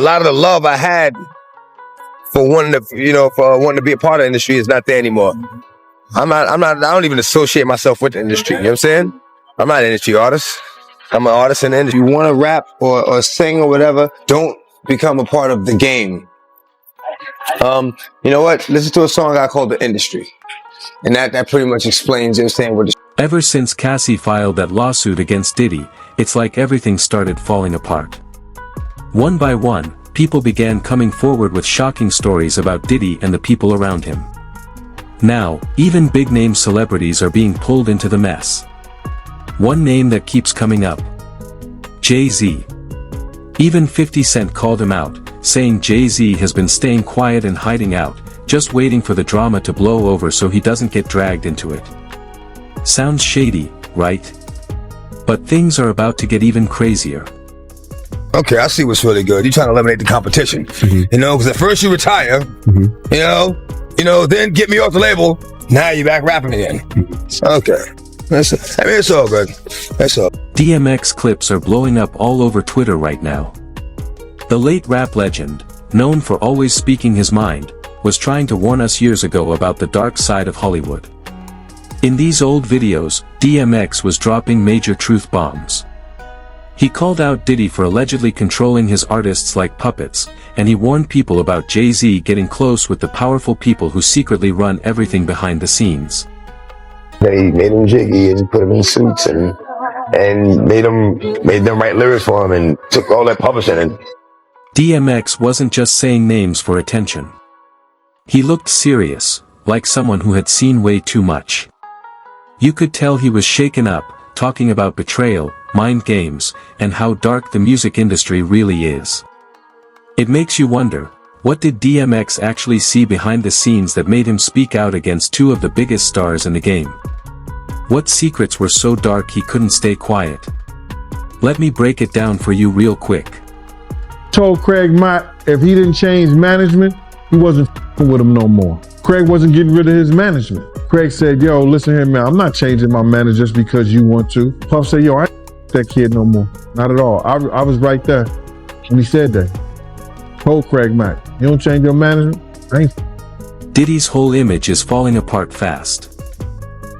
a lot of the love I had for wanting to be a part of the industry is not there anymore. I don't even associate myself with the industry. You know what I'm saying? I'm not an industry artist. I'm an artist in the industry. If you want to rap or sing or whatever, don't become a part of the game. You know what? Listen to a song I called The Industry. And that pretty much explains, you know what I'm saying? Ever since Cassie filed that lawsuit against Diddy, it's like everything started falling apart. One by one, people began coming forward with shocking stories about Diddy and the people around him. Now, even big-name celebrities are being pulled into the mess. One name that keeps coming up: JayZ. Even 50 Cent called him out, saying JayZ has been staying quiet and hiding out, just waiting for the drama to blow over so he doesn't get dragged into it. Sounds shady, right? But things are about to get even crazier. Okay, I see what's really good. You're trying to eliminate the competition. You know, because at first you retire, you know, then get me off the label. Now you're back rapping again. Okay. It's all good. That's all. DMX clips are blowing up all over Twitter right now. The late rap legend, known for always speaking his mind, was trying to warn us years ago about the dark side of Hollywood. In these old videos, DMX was dropping major truth bombs. He called out Diddy for allegedly controlling his artists like puppets, and he warned people about JayZ getting close with the powerful people who secretly run everything behind the scenes. They made him jiggy and put him in suits and made them write lyrics for him and took all that publishing. And DMX wasn't just saying names for attention. He looked serious, like someone who had seen way too much. You could tell he was shaken up, talking about betrayal, mind games, and how dark the music industry really is. It makes you wonder, what did DMX actually see behind the scenes that made him speak out against two of the biggest stars in the game? What secrets were so dark he couldn't stay quiet? Let me break it down for you real quick. Told Craig Mott if he didn't change management, he wasn't with him no more. Craig wasn't getting rid of his management. Craig said, yo, listen here, man, I'm not changing my manager just because you want to. Puff said, yo, I ain't that kid no more. Not at all. I was right there when he said that. Told Craig Mott, you don't change your management? I ain't. Diddy's whole image is falling apart fast.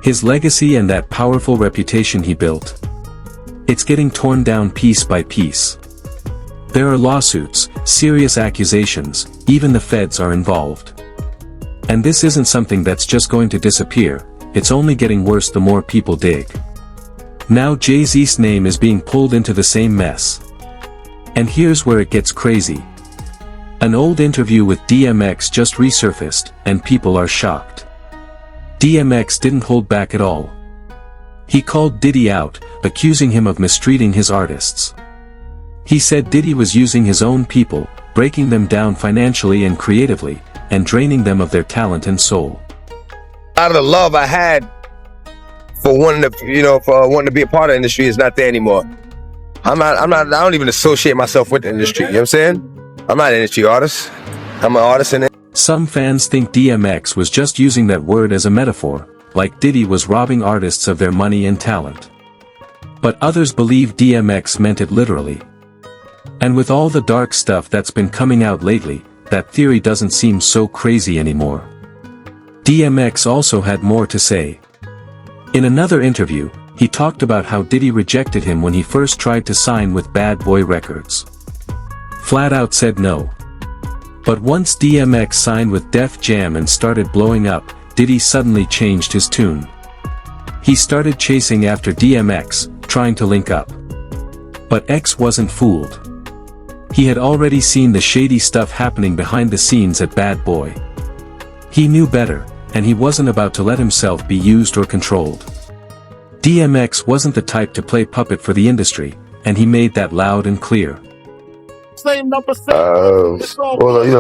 His legacy and that powerful reputation he built. It's getting torn down piece by piece. There are lawsuits, serious accusations, even the feds are involved. And this isn't something that's just going to disappear, it's only getting worse the more people dig. Now JayZ's name is being pulled into the same mess. And here's where it gets crazy. An old interview with DMX just resurfaced, and people are shocked. DMX didn't hold back at all. He called Diddy out, accusing him of mistreating his artists. He said Diddy was using his own people, breaking them down financially and creatively, and draining them of their talent and soul. A lot of the love I had for wanting to be a part of the industry is not there anymore. I don't even associate myself with the industry. You know what I'm saying? I'm not an industry artist. I'm an artist in it. Some fans think DMX was just using that word as a metaphor, like Diddy was robbing artists of their money and talent. But others believe DMX meant it literally. And with all the dark stuff that's been coming out lately, that theory doesn't seem so crazy anymore. DMX also had more to say. In another interview, he talked about how Diddy rejected him when he first tried to sign with Bad Boy Records. Flat out said no. But once DMX signed with Def Jam and started blowing up, Diddy suddenly changed his tune. He started chasing after DMX, trying to link up. But X wasn't fooled. He had already seen the shady stuff happening behind the scenes at Bad Boy. He knew better, and he wasn't about to let himself be used or controlled. DMX wasn't the type to play puppet for the industry, and he made that loud and clear. Well,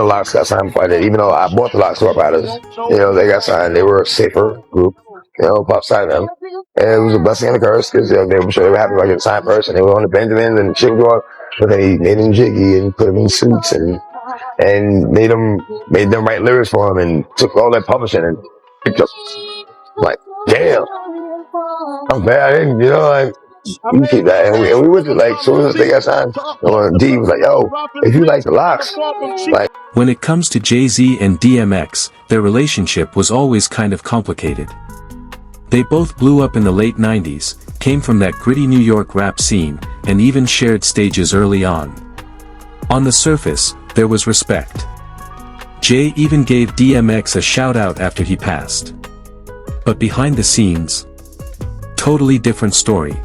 Locks got signed by that. Even though I bought the Locks Riders, they got signed. They were a safer group. Pop signed them. And it was a blessing and a curse because they were sure they were happy about getting signed first, and they were on the Benjamins and shit was going. But they made him jiggy and put him in suits and made them write lyrics for him and took all that publishing and picked up. Like, damn, I'm bad. You keep that. And we went to like, soon as they got signed, D was like, yo, if you like the locks, like. When it comes to JayZ and DMX, their relationship was always kind of complicated. They both blew up in the late 90s, came from that gritty New York rap scene, and even shared stages early on. On the surface, there was respect. Jay even gave DMX a shout-out after he passed. But behind the scenes, totally different story.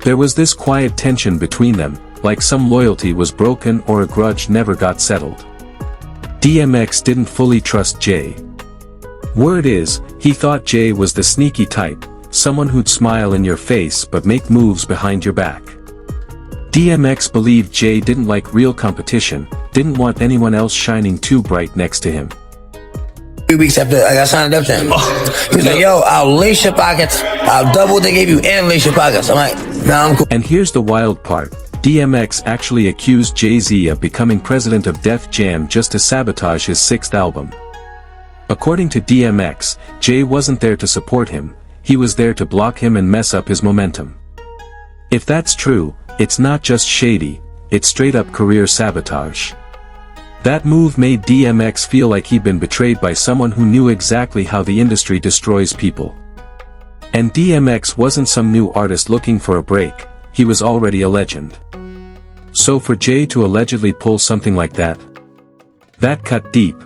There was this quiet tension between them, like some loyalty was broken or a grudge never got settled. DMX didn't fully trust Jay. Word is, he thought Jay was the sneaky type, someone who'd smile in your face but make moves behind your back. DMX believed Jay didn't like real competition, didn't want anyone else shining too bright next to him. 3 weeks after I got signed up to him, he was like, yo, I'll lace your pockets, I'll double what they gave you and lace your pockets. I'm like, nah, I'm cool. And here's the wild part. DMX actually accused JayZ of becoming president of Def Jam just to sabotage his 6th album. According to DMX, Jay wasn't there to support him, he was there to block him and mess up his momentum. If that's true, it's not just shady, it's straight up career sabotage. That move made DMX feel like he'd been betrayed by someone who knew exactly how the industry destroys people. And DMX wasn't some new artist looking for a break, he was already a legend. So for Jay to allegedly pull something like that cut deep.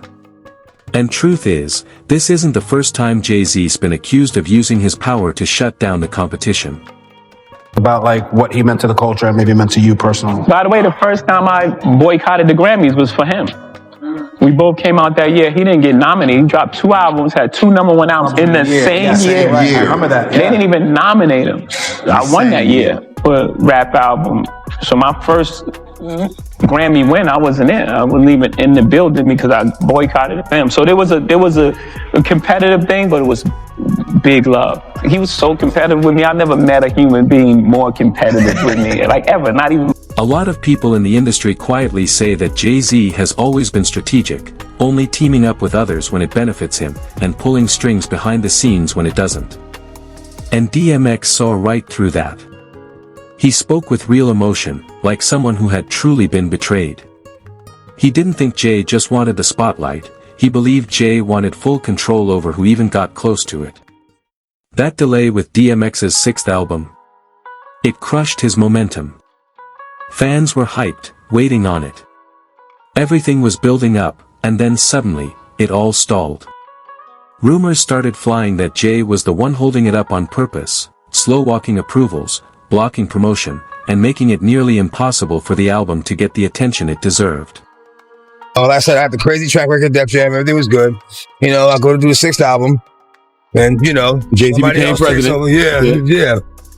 And truth is, this isn't the first time JayZ's been accused of using his power to shut down the competition. About like what he meant to the culture and maybe meant to you personally. By the way, the first time I boycotted the Grammys was for him. We both came out that year. He didn't get nominated. He dropped 2 albums, had 2 #1 albums in the same year. Right. I remember that. They didn't even nominate him. I won that year for rap album. So my first Grammy win, I wasn't in. I wasn't even in the building because I boycotted him. So there was a competitive thing, but it was big love. He was so competitive with me. I never met a human being more competitive with me, like ever, not even. A lot of people in the industry quietly say that JayZ has always been strategic, only teaming up with others when it benefits him, and pulling strings behind the scenes when it doesn't. And DMX saw right through that. He spoke with real emotion, like someone who had truly been betrayed. He didn't think Jay just wanted the spotlight, he believed Jay wanted full control over who even got close to it. That delay with DMX's 6th album, it crushed his momentum. Fans were hyped, waiting on it. Everything was building up, and then suddenly, it all stalled. Rumors started flying that Jay was the one holding it up on purpose, slow-walking approvals, blocking promotion, and making it nearly impossible for the album to get the attention it deserved. Like I said, I had the crazy track record, Def Jam, everything was good. You know, I go to do the 6th album, and you know, JayZ became president.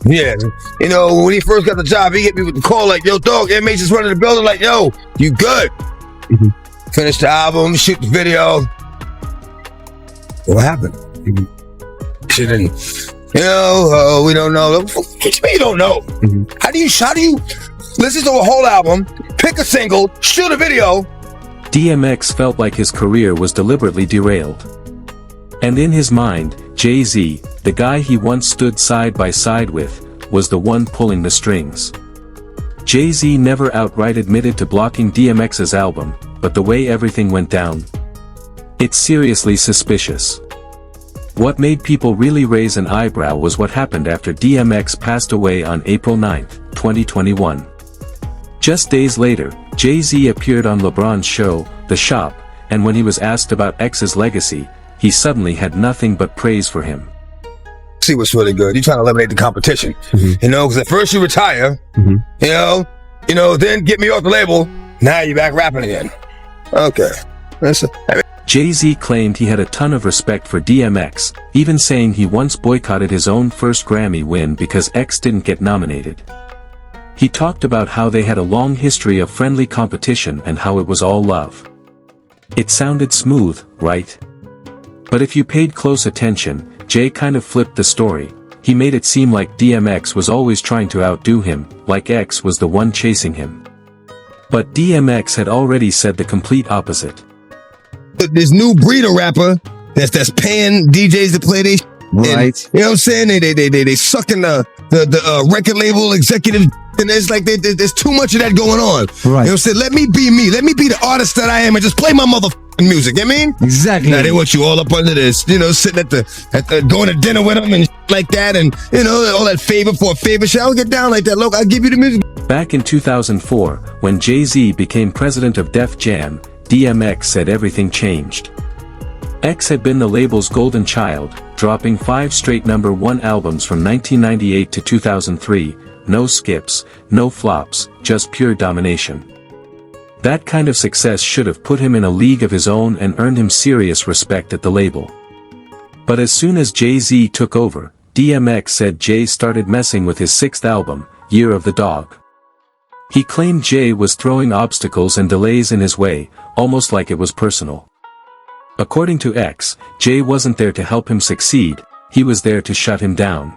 Yeah. You know, when he first got the job, he hit me with the call like, yo, dog, MH is running the building, like, yo, you good? Finish the album, shoot the video. What happened? She didn't. You know, we don't know. What you mean you don't know? How do you listen to a whole album, pick a single, shoot a video? DMX felt like his career was deliberately derailed. And in his mind, JayZ, the guy he once stood side by side with, was the one pulling the strings. JayZ never outright admitted to blocking DMX's album, but the way everything went down, it's seriously suspicious. What made people really raise an eyebrow was what happened after DMX passed away on April 9, 2021. Just days later, JayZ appeared on LeBron's show, The Shop, and when he was asked about X's legacy, he suddenly had nothing but praise for him. See what's really good. You're trying to eliminate the competition. You know, because at first you retire, you know, then get me off the label, now you're back rapping again. Okay. JayZ claimed he had a ton of respect for DMX, even saying he once boycotted his own first Grammy win because X didn't get nominated. He talked about how they had a long history of friendly competition and how it was all love. It sounded smooth, right? But if you paid close attention, Jay kind of flipped the story. He made it seem like DMX was always trying to outdo him, like X was the one chasing him. But DMX had already said the complete opposite. This new breed of rapper that's paying DJs to play this, Right. You know what I'm saying? They sucking the record label executive, and it's like there's too much of that going on. Right. You know what I'm saying? Let me be me. Let me be the artist that I am and just play my motherfucking music. You know what I mean? Exactly. Now they want you all up under this, you know, sitting at the going to dinner with them and like that, and you know, all that favor for a favor shit. I don't get down like that. Look, I'll give you the music. Back in 2004, when JayZ became president of Def Jam, DMX said everything changed. X had been the label's golden child, dropping 5 straight #1 albums from 1998 to 2003, no skips, no flops, just pure domination. That kind of success should have put him in a league of his own and earned him serious respect at the label. But as soon as JayZ took over, DMX said Jay started messing with his 6th album, Year of the Dog. He claimed Jay was throwing obstacles and delays in his way, almost like it was personal. According to X, Jay wasn't there to help him succeed, he was there to shut him down.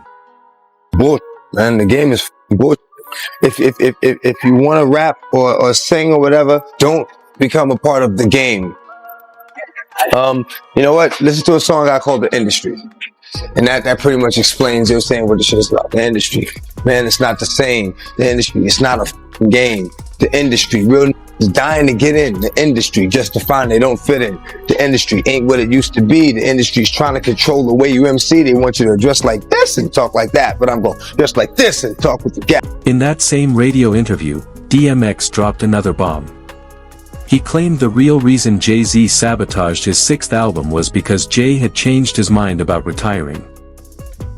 Bullshit, man. The game is bullshit. If you want to rap or sing or whatever, don't become a part of the game. You know what? Listen to a song I called The Industry. And that pretty much explains, you know what I'm saying, what the shit is about. The industry. Man, it's not the same. The industry, it's not a f***ing game. The industry, real is dying to get in the industry just to find they don't fit in. The industry ain't what it used to be. The industry's trying to control the way you MC. They want you to dress like this and talk like that, but I'm going to dress like this and talk with the gap. In that same radio interview, DMX dropped another bomb. He claimed the real reason JayZ sabotaged his 6th album was because Jay had changed his mind about retiring.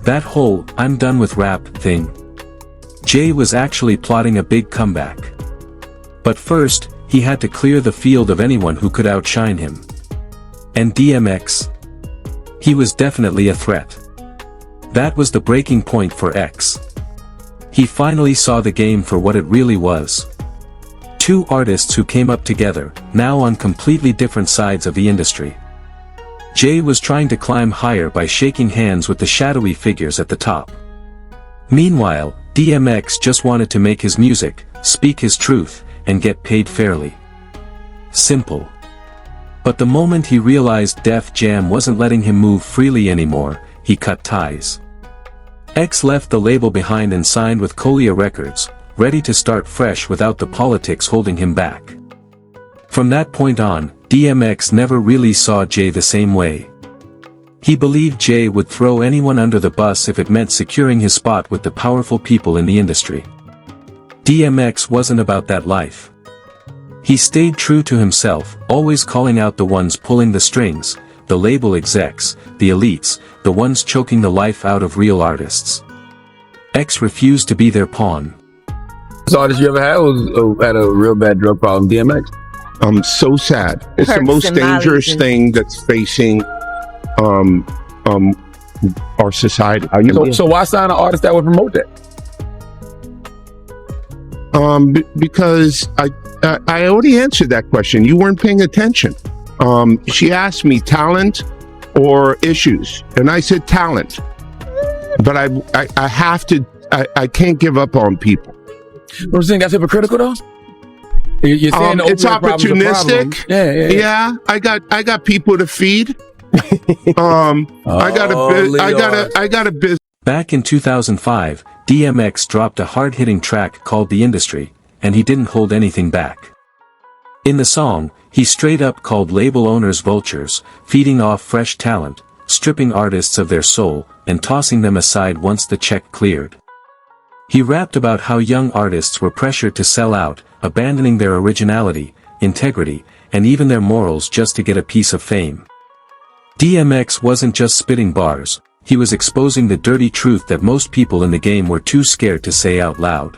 That whole "I'm done with rap" thing. Jay was actually plotting a big comeback. But first, he had to clear the field of anyone who could outshine him. And DMX? He was definitely a threat. That was the breaking point for X. He finally saw the game for what it really was. 2 artists who came up together, now on completely different sides of the industry. Jay was trying to climb higher by shaking hands with the shadowy figures at the top. Meanwhile, DMX just wanted to make his music, speak his truth, and get paid fairly. Simple. But the moment he realized Def Jam wasn't letting him move freely anymore, he cut ties. X left the label behind and signed with Colia Records, ready to start fresh without the politics holding him back. From that point on, DMX never really saw Jay the same way. He believed Jay would throw anyone under the bus if it meant securing his spot with the powerful people in the industry. DMX wasn't about that life. He stayed true to himself, always calling out the ones pulling the strings, the label execs, the elites, the ones choking the life out of real artists. X refused to be their pawn. The artist you ever had had a real bad drug problem, DMX? I'm so sad. It's the most dangerous thing that's facing our society. So why sign an artist that would promote that? Because I already answered that question. You weren't paying attention. She asked me talent or issues, and I said talent. But I have to. I can't give up on people. What you think? That's hypocritical, though. You're saying it's opportunistic. Yeah. I got people to feed. I got a business. Back in 2005, DMX dropped a hard-hitting track called The Industry, and he didn't hold anything back. In the song, he straight up called label owners vultures, feeding off fresh talent, stripping artists of their soul, and tossing them aside once the check cleared. He rapped about how young artists were pressured to sell out, abandoning their originality, integrity, and even their morals just to get a piece of fame. DMX wasn't just spitting bars, he was exposing the dirty truth that most people in the game were too scared to say out loud.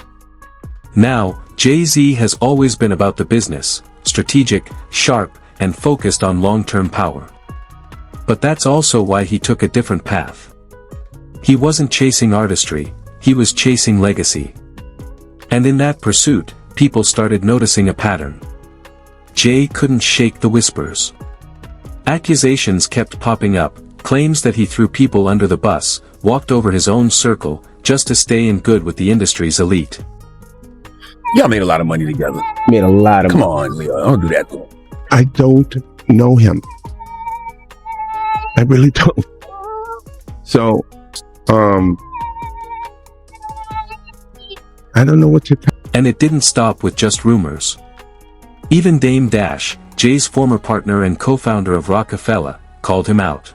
Now, JayZ has always been about the business, strategic, sharp, and focused on long-term power. But that's also why he took a different path. He wasn't chasing artistry, he was chasing legacy. And in that pursuit, people started noticing a pattern. Jay couldn't shake the whispers. Accusations kept popping up, claims that he threw people under the bus, walked over his own circle, just to stay in good with the industry's elite. Y'all made a lot of money together. Made a lot of money. Come on, Leo, don't do that to him. I don't know him. I really don't. So, I don't know what to tell. And it didn't stop with just rumors. Even Dame Dash, Jay's former partner and co-founder of Rockefeller, called him out.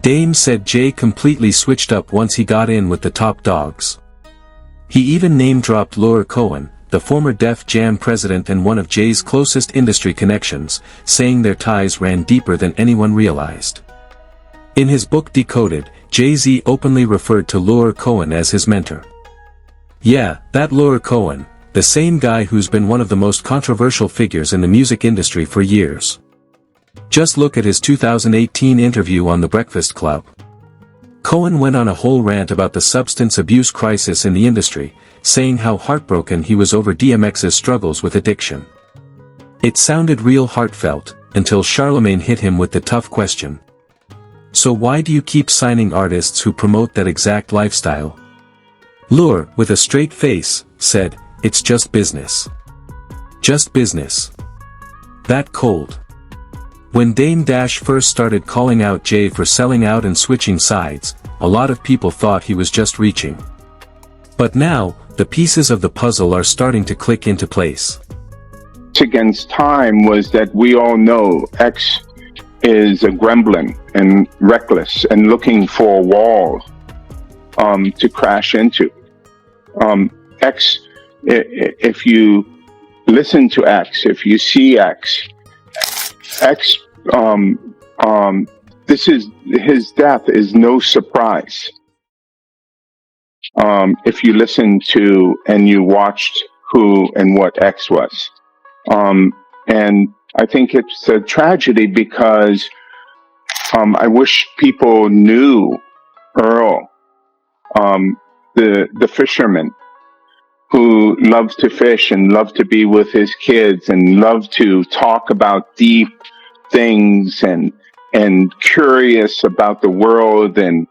Dame said Jay completely switched up once he got in with the top dogs. He even name-dropped Laura Cohen, the former Def Jam president and one of Jay's closest industry connections, saying their ties ran deeper than anyone realized. In his book Decoded, JayZ openly referred to Laura Cohen as his mentor. Yeah, that Laura Cohen, the same guy who's been one of the most controversial figures in the music industry for years. Just look at his 2018 interview on The Breakfast Club. Cohen went on a whole rant about the substance abuse crisis in the industry, saying how heartbroken he was over DMX's struggles with addiction. It sounded real heartfelt, until Charlemagne hit him with the tough question. So why do you keep signing artists who promote that exact lifestyle? Lure, with a straight face, said, "It's just business. Just business." That cold. When Dame Dash first started calling out Jay for selling out and switching sides, a lot of people thought he was just reaching. But now, the pieces of the puzzle are starting to click into place. Against time was that we all know X is a gremlin and reckless and looking for a wall to crash into. X, if you listen to X, if you see X, this is, his death is no surprise. If you listen to and you watched who and what X was. And I think it's a tragedy because I wish people knew Earl, the fisherman who loved to fish and loved to be with his kids and loved to talk about deep things and curious about the world and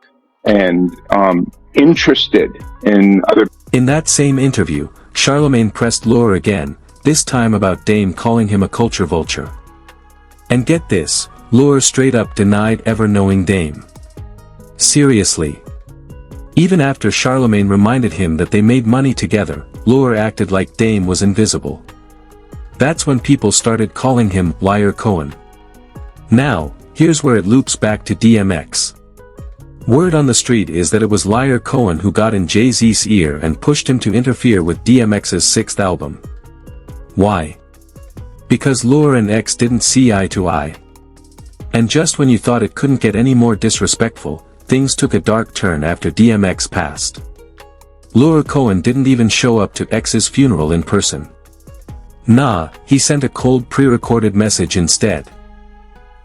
interested in other. In that same interview, Charlemagne pressed Lure again, this time about Dame calling him a culture vulture. And get this, Lure straight up denied ever knowing Dame. Seriously. Even after Charlemagne reminded him that they made money together, Lure acted like Dame was invisible. That's when people started calling him Liar Cohen. Now, here's where it loops back to DMX. Word on the street is that it was Liar Cohen who got in JayZ's ear and pushed him to interfere with DMX's 6th album. Why? Because Lure and X didn't see eye to eye. And just when you thought it couldn't get any more disrespectful, things took a dark turn after DMX passed. Lure Cohen didn't even show up to X's funeral in person. Nah, he sent a cold pre-recorded message instead.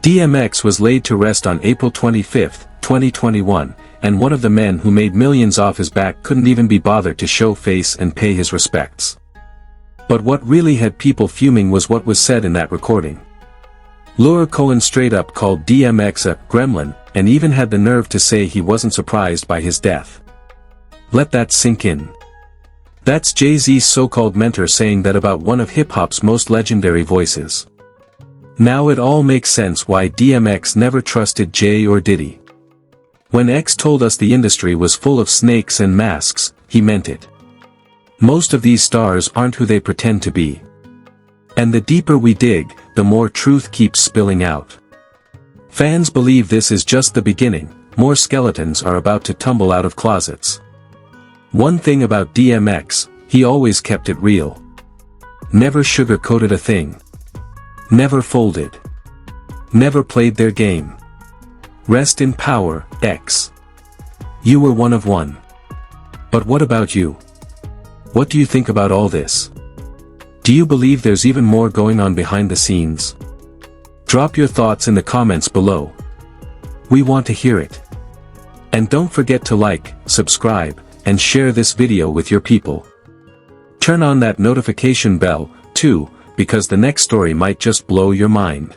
DMX was laid to rest on April 25, 2021, and one of the men who made millions off his back couldn't even be bothered to show face and pay his respects. But what really had people fuming was what was said in that recording. Lure Cohen straight up called DMX a gremlin, and even had the nerve to say he wasn't surprised by his death. Let that sink in. That's JayZ's so-called mentor saying that about one of hip-hop's most legendary voices. Now it all makes sense why DMX never trusted Jay or Diddy. When X told us the industry was full of snakes and masks, he meant it. Most of these stars aren't who they pretend to be. And the deeper we dig, the more truth keeps spilling out. Fans believe this is just the beginning, more skeletons are about to tumble out of closets. One thing about DMX, he always kept it real. Never sugar-coated a thing. Never folded. Never played their game. Rest in power, X. You were one of one. But what about you? What do you think about all this? Do you believe there's even more going on behind the scenes? Drop your thoughts in the comments below. We want to hear it. And don't forget to like, subscribe, and share this video with your people. Turn on that notification bell, too, because the next story might just blow your mind.